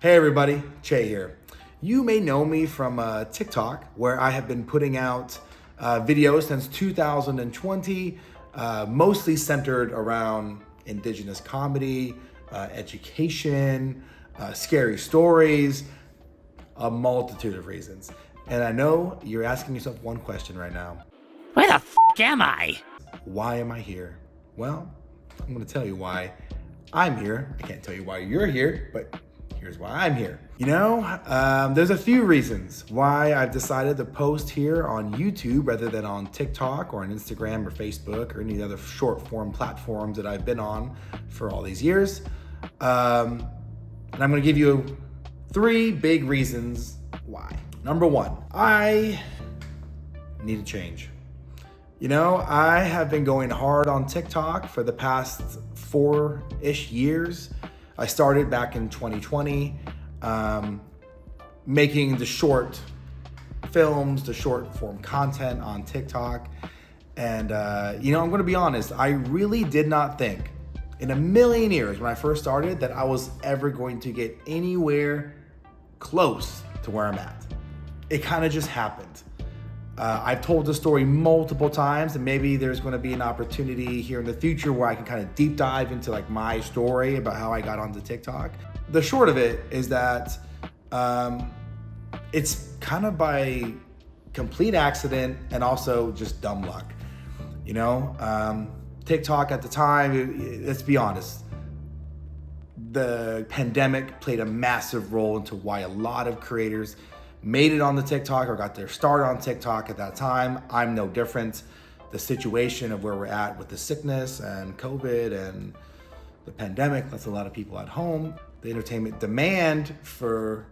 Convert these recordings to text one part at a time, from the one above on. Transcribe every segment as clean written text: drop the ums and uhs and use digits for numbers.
Hey everybody, Che here. You may know me from TikTok, where I have been putting out videos since 2020, mostly centered around indigenous comedy, education, scary stories, a multitude of reasons. And I know you're asking yourself one question right now. Where the f*** am I? Why am I here? Well, I'm gonna tell you why I'm here. I can't tell you why you're here, but here's why I'm here. You know, there's a few reasons why I've decided to post here on YouTube rather than on TikTok or on Instagram or Facebook or any other short form platforms that I've been on for all these years. And I'm gonna give you 3 big reasons why. Number 1, I need a change. You know, I have been going hard on TikTok for the past 4-ish years. I started back in 2020, making the short films, the short form content on TikTok. And, you know, I'm gonna be honest, I really did not think in a million years when I first started that I was ever going to get anywhere close to where I'm at. It kind of just happened. I've told the story multiple times, and maybe there's going to be an opportunity here in the future where I can kind of deep dive into like my story about how I got onto TikTok. The short of it is that it's kind of by complete accident and also just dumb luck. You know, TikTok at the time, let's be honest, the pandemic played a massive role into why a lot of creators made it on the TikTok or got their start on TikTok at that time. I'm no different. The situation of where we're at with the sickness and COVID and the pandemic, that's a lot of people at home. The entertainment demand for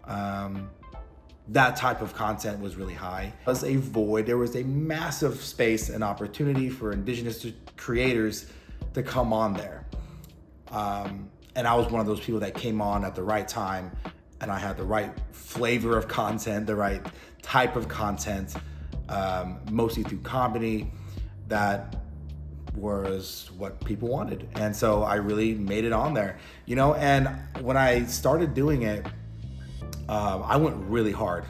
that type of content was really high. There was a void, there was a massive space and opportunity for indigenous creators to come on there. And I was one of those people that came on at the right time, and I had the right flavor of content, the right type of content, mostly through comedy, that was what people wanted. And so I really made it on there, you know, and when I started doing it, I went really hard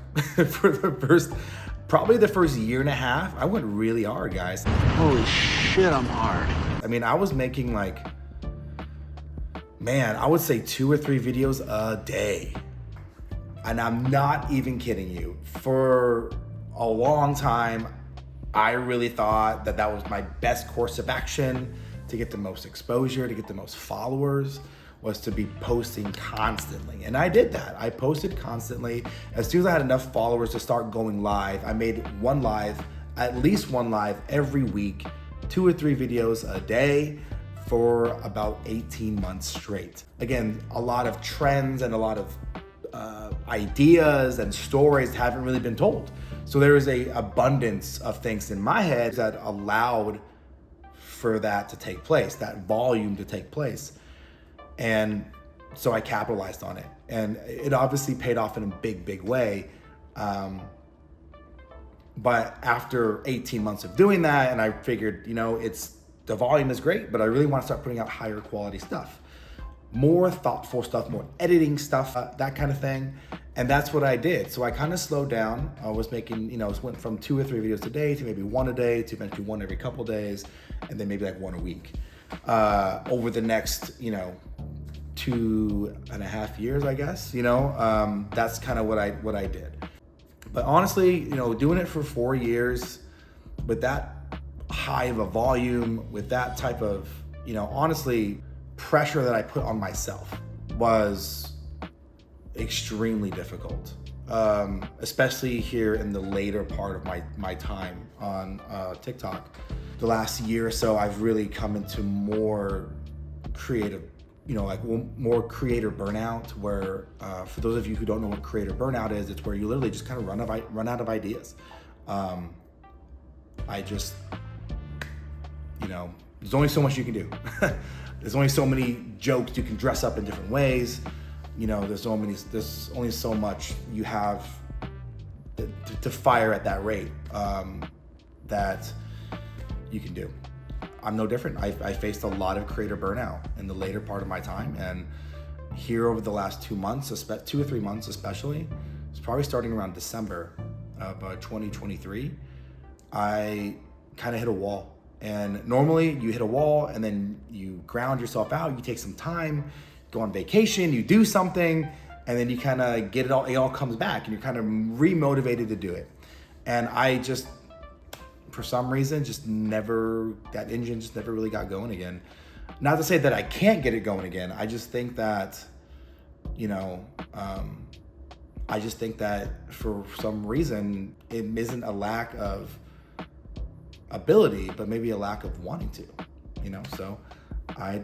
for probably the first year and a half. I went really hard, guys. Holy shit, I'm hard. I mean, I was making like, man, I would say 2 or 3 videos a day. And I'm not even kidding you. For a long time, I really thought that that was my best course of action to get the most exposure, to get the most followers, was to be posting constantly. And I did that. I posted constantly. As soon as I had enough followers to start going live, I made at least one live every week, 2 or 3 videos a day for about 18 months straight. Again, a lot of trends and a lot of ideas and stories haven't really been told. So there is a abundance of things in my head that allowed for that to take place, that volume to take place. And so I capitalized on it. And it obviously paid off in a big, big way. But after 18 months of doing that, and I figured, you know, the volume is great, but I really want to start putting out higher quality stuff. More thoughtful stuff, more editing stuff, that kind of thing. And that's what I did. So I kind of slowed down. I was making, you know, it went from 2 or 3 videos a day to maybe 1 a day to eventually 1 every couple days, and then maybe like 1 a week. Over the next, you know, 2.5 years, I guess, you know, that's kind of what I did. But honestly, you know, doing it for 4 years with that high of a volume, with that type of, you know, honestly, pressure that I put on myself was extremely difficult, especially here in the later part of my time on TikTok. The last year or so, I've really come into more creative, you know, like more creator burnout, where for those of you who don't know what creator burnout is, it's where you literally just kind of run out of ideas. I just, you know, there's only so much you can do. There's only so many jokes you can dress up in different ways. You know, there's only so much you have to fire at that rate that you can do. I'm no different. I faced a lot of creator burnout in the later part of my time, and here over the last 2 months, 2 or 3 months especially, it's probably starting around December of 2023, I kind of hit a wall. And normally you hit a wall and then you ground yourself out, you take some time, go on vacation, you do something, and then you kind of get it all comes back and you're kind of re-motivated to do it. And I just, for some reason, that engine just never really got going again. Not to say that I can't get it going again. I just think that, I just think that for some reason, it isn't a lack of ability, but maybe a lack of wanting to, So I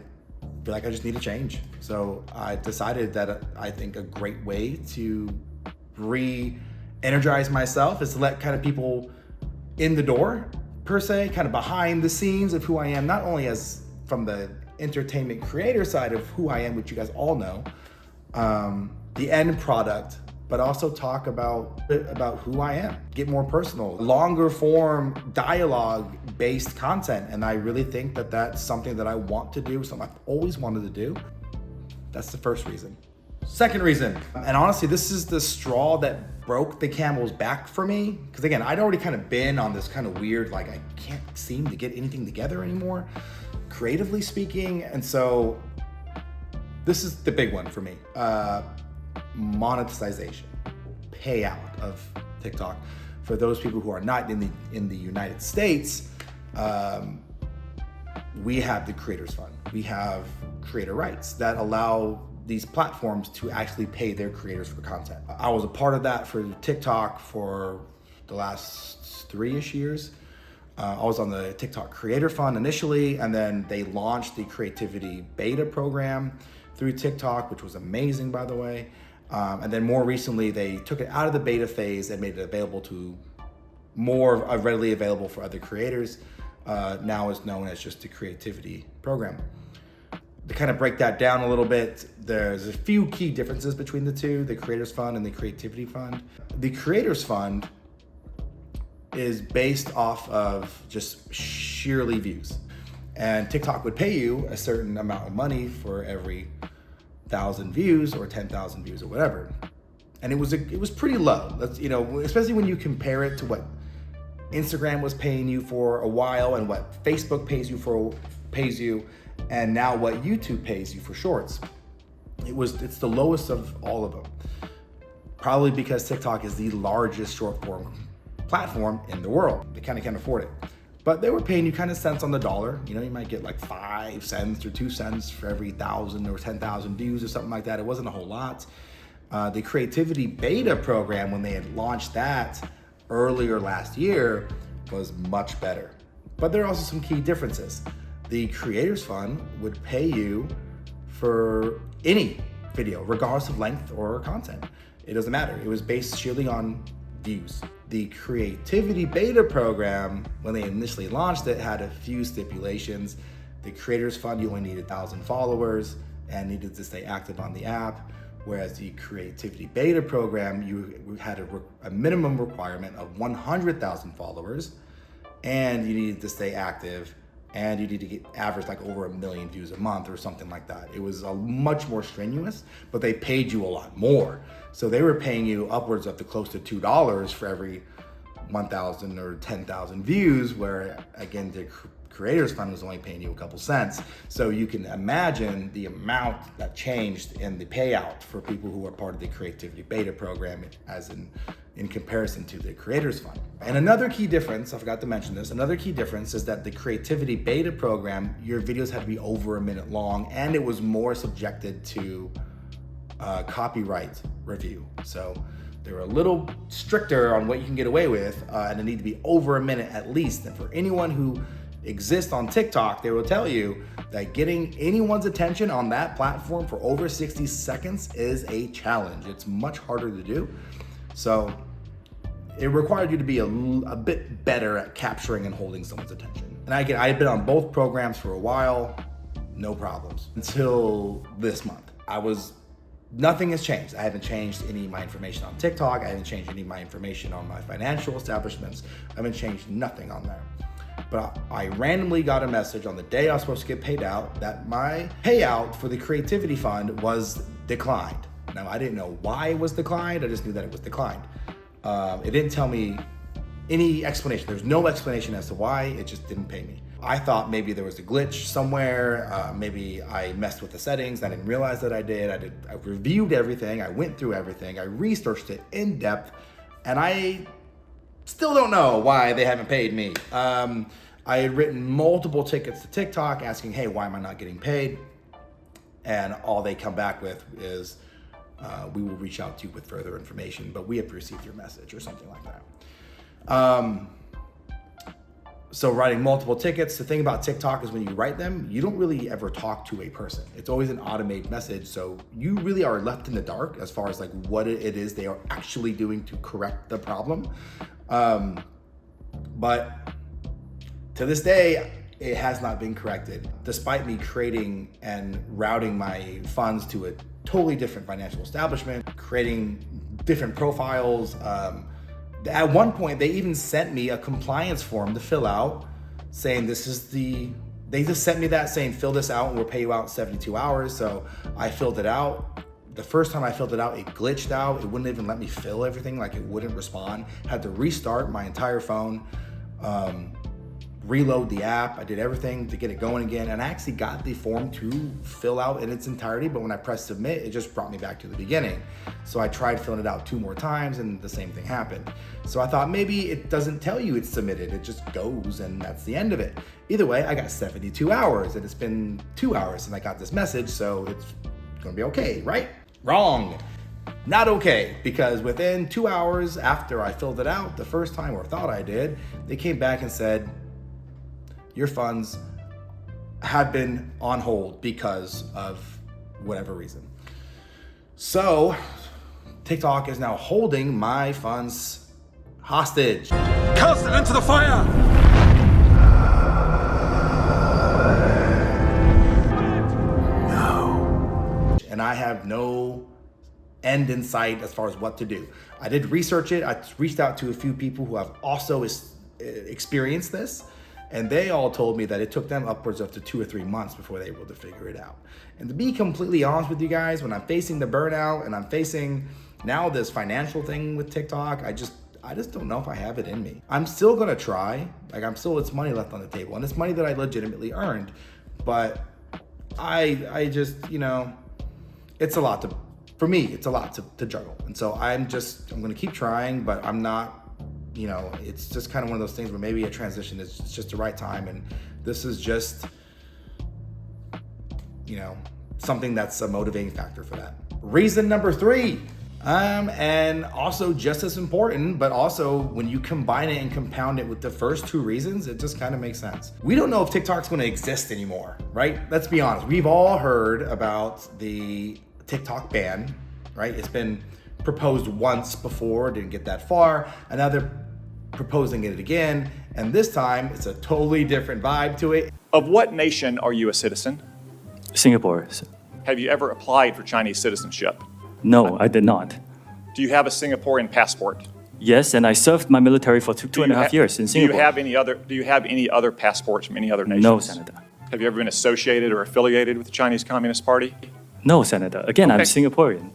feel like I just need a change. So I decided that I think a great way to re-energize myself is to let kind of people in the door, per se, kind of behind the scenes of who I am, not only as from the entertainment creator side of who I am, which you guys all know, the end product, but also talk about who I am, get more personal, longer form dialogue based content. And I really think that that's something that I want to do, something I've always wanted to do. That's the first reason. Second reason, and honestly, this is the straw that broke the camel's back for me. Because again, I'd already kind of been on this kind of weird, like I can't seem to get anything together anymore, creatively speaking. And so this is the big one for me. Monetization, payout of TikTok. For those people who are not in the United States, we have the Creators Fund. We have creator rights that allow these platforms to actually pay their creators for content. I was a part of that for TikTok for the last 3-ish years. I was on the TikTok Creator Fund initially, and then they launched the Creativity Beta program through TikTok, which was amazing, by the way. And then more recently, they took it out of the beta phase and made it available to more readily available for other creators. Now it's known as just the Creativity Program. To kind of break that down a little bit, there's a few key differences between the two, the Creators Fund and the Creativity Fund. The Creators Fund is based off of just sheerly views. And TikTok would pay you a certain amount of money for every 1,000 views or 10,000 views or whatever. And it was pretty low. That's, especially when you compare it to what Instagram was paying you for a while and what Facebook pays you and now what YouTube pays you for shorts. It's the lowest of all of them. Probably because TikTok is the largest short form platform in the world. They kind of can't afford it. But they were paying you kind of cents on the dollar. You might get like 5 cents or 2 cents for every 1,000 or 10,000 views or something like that. It wasn't a whole lot. The Creativity Beta program, when they had launched that earlier last year, was much better. But there are also some key differences. The Creators Fund would pay you for any video, regardless of length or content. It doesn't matter. It was based sheerly on views. The Creativity Beta program, when they initially launched it, had a few stipulations. The Creators Fund, you only needed 1,000 followers and needed to stay active on the app, whereas the Creativity Beta program, you had a minimum requirement of 100,000 followers, and you needed to stay active, and you need to get average like over 1 million views a month or something like that. It was a much more strenuous, but they paid you a lot more. So they were paying you upwards of close to $2 for every 1,000 or 10,000 views, where again, the Creators Fund was only paying you a couple cents. So you can imagine the amount that changed in the payout for people who are part of the Creativity Beta program as in comparison to the Creators Fund. And another key difference, I forgot to mention this, another key difference is that the Creativity Beta program, your videos had to be over a minute long, and it was more subjected to copyright review. So they were a little stricter on what you can get away with, and it need to be over a minute at least. And for anyone who exists on TikTok, they will tell you that getting anyone's attention on that platform for over 60 seconds is a challenge. It's much harder to do. So it required you to be a bit better at capturing and holding someone's attention. And again, I had been on both programs for a while, no problems, until this month. Nothing has changed. I haven't changed any of my information on TikTok. I haven't changed any of my information on my financial establishments. I haven't changed nothing on there. but I randomly got a message on the day I was supposed to get paid out that my payout for the creativity fund was declined. Now, I didn't know why it was declined. I just knew that it was declined. It didn't tell me any explanation. There's no explanation as to why. It just didn't pay me. I thought maybe there was a glitch somewhere. Maybe I messed with the settings. I didn't realize that I did. I reviewed everything. I went through everything. I researched it in depth, and I still don't know why they haven't paid me. I had written multiple tickets to TikTok asking, hey, why am I not getting paid? And all they come back with is, we will reach out to you with further information, but we have received your message or something like that. So writing multiple tickets, the thing about TikTok is when you write them, you don't really ever talk to a person. It's always an automated message. So you really are left in the dark as far as like what it is they are actually doing to correct the problem. But to this day, it has not been corrected. Despite me creating and routing my funds to a totally different financial establishment, creating different profiles. At one point, they even sent me a compliance form to fill out saying they just sent me that saying, fill this out and we'll pay you out in 72 hours. So I filled it out. The first time I filled it out, it glitched out. It wouldn't even let me fill everything, like it wouldn't respond. Had to restart my entire phone, reload the app. I did everything to get it going again. And I actually got the form to fill out in its entirety, but when I pressed submit, it just brought me back to the beginning. So I tried filling it out 2 more times and the same thing happened. So I thought maybe it doesn't tell you it's submitted, it just goes and that's the end of it. Either way, I got 72 hours and it's been 2 hours since I got this message, so it's gonna be okay, right? Wrong. Not okay, because within 2 hours after I filled it out the first time, or thought I did, they came back and said, your funds have been on hold because of whatever reason. So TikTok is now holding my funds hostage. Cast it into the fire! No. And I have no end in sight as far as what to do. I did research it. I reached out to a few people who have also experienced this. And they all told me that it took them upwards of 2 or 3 months before they were able to figure it out. And to be completely honest with you guys, when I'm facing the burnout and I'm facing now this financial thing with TikTok, I just don't know if I have it in me. I'm still gonna try. It's money left on the table, and it's money that I legitimately earned. But I just, it's a lot for me, it's a lot to juggle. And so I'm gonna keep trying, but I'm not, it's just kind of one of those things where maybe a transition is just the right time. And this is just, something that's a motivating factor for that. Reason number 3, and also just as important, but also when you combine it and compound it with the first 2 reasons, it just kind of makes sense. We don't know if TikTok's going to exist anymore, right? Let's be honest. We've all heard about the TikTok ban, right? It's been proposed once before, didn't get that far, and now they're proposing it again, and this time it's a totally different vibe to it. Of what nation are you a citizen? Singapore. Have you ever applied for Chinese citizenship? No, I did not. Do you have a Singaporean passport? Yes, and I served my military for two and a half years in Singapore. Do you have any other passports from any other nations? No, Senator. Have you ever been associated or affiliated with the Chinese Communist Party? No, Senator. Again, I'm Okay. Singaporean.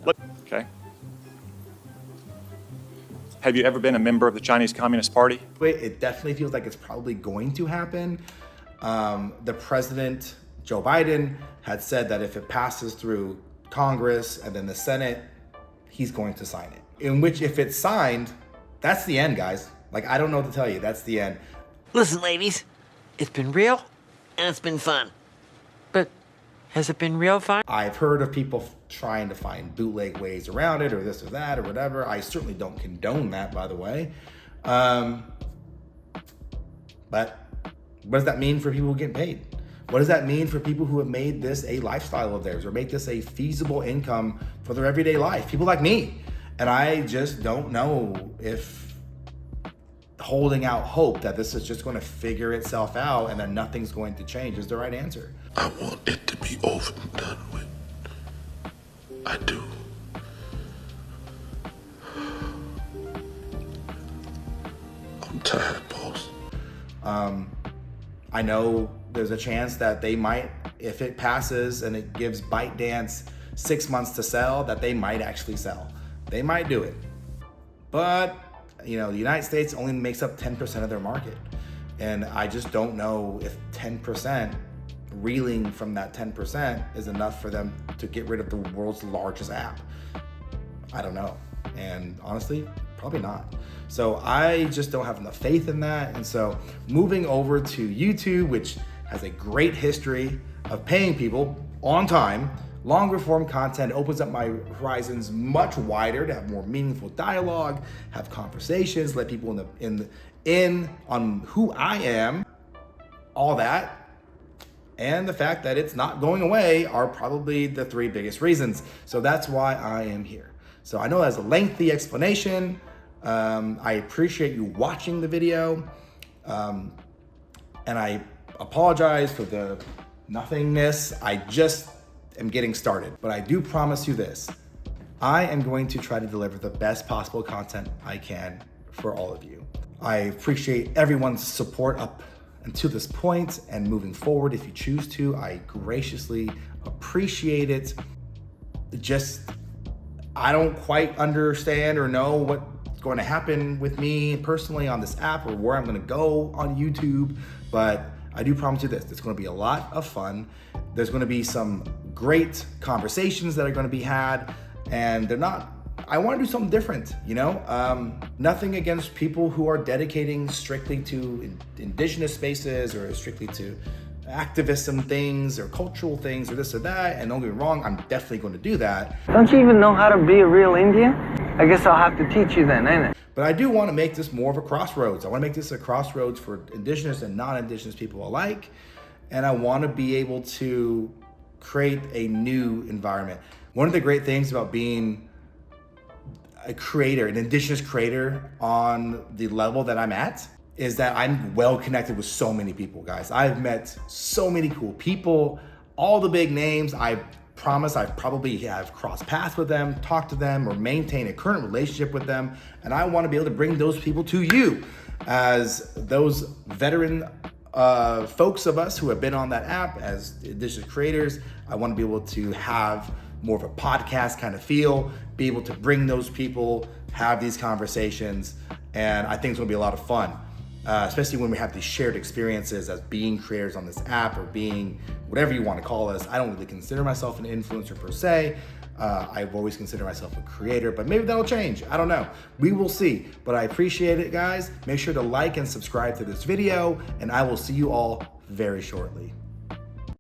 Okay. Have you ever been a member of the Chinese Communist Party? It definitely feels like it's probably going to happen. The president, Joe Biden, had said that if it passes through Congress and then the Senate, he's going to sign it. In which, if it's signed, that's the end, guys. I don't know what to tell you. That's the end. Listen, ladies, it's been real and it's been fun. But has it been real fun? I've heard of people trying to find bootleg ways around it or this or that or whatever. I certainly don't condone that, by the way. But what does that mean for people who get paid? What does that mean for people who have made this a lifestyle of theirs or make this a feasible income for their everyday life? People like me. And I just don't know if holding out hope that this is just going to figure itself out and that nothing's going to change is the right answer. I want it to be over and done with. I do. I'm tired, boss. I know there's a chance that they might, if it passes and it gives ByteDance 6 months to sell, that they might actually sell. They might do it. But, the United States only makes up 10% of their market. And I just don't know if 10%, reeling from that 10% is enough for them to get rid of the world's largest app. I don't know. And honestly, probably not. So I just don't have enough faith in that. And so moving over to YouTube, which has a great history of paying people on time, longer form content opens up my horizons much wider to have more meaningful dialogue, have conversations, let people in on who I am, all that. And the fact that it's not going away are probably the 3 biggest reasons. So that's why I am here. So I know that's a lengthy explanation. I appreciate you watching the video. And I apologize for the nothingness. I just am getting started. But I do promise you this. I am going to try to deliver the best possible content I can for all of you. I appreciate everyone's support up until this point and moving forward. If you choose to, I graciously appreciate it. I don't quite understand or know what's going to happen with me personally on this app or where I'm going to go on YouTube, but I do promise you this, it's going to be a lot of fun. There's going to be some great conversations that are going to be had, and I want to do something different, nothing against people who are dedicating strictly to indigenous spaces or strictly to activism things or cultural things or this or that. And don't get me wrong, I'm definitely going to do that. Don't you even know how to be a real Indian? I guess I'll have to teach you then, ain't it? But I do want to make this more of a crossroads. I want to make this a crossroads for indigenous and non-indigenous people alike. And I want to be able to create a new environment. One of the great things about being a creator, an indigenous creator on the level that I'm at, is that I'm well connected with so many people, guys. I've met so many cool people, all the big names. I promise I probably have crossed paths with them, talked to them, or maintain a current relationship with them. And I want to be able to bring those people to you as those veteran folks of us who have been on that app as indigenous creators. I want to be able to have more of a podcast kind of feel, be able to bring those people, have these conversations. And I think it's going to be a lot of fun. Especially when we have these shared experiences as being creators on this app or being whatever you want to call us. I don't really consider myself an influencer per se. I've always considered myself a creator, but maybe that'll change. I don't know. We will see. But I appreciate it, guys. Make sure to like and subscribe to this video, and I will see you all very shortly.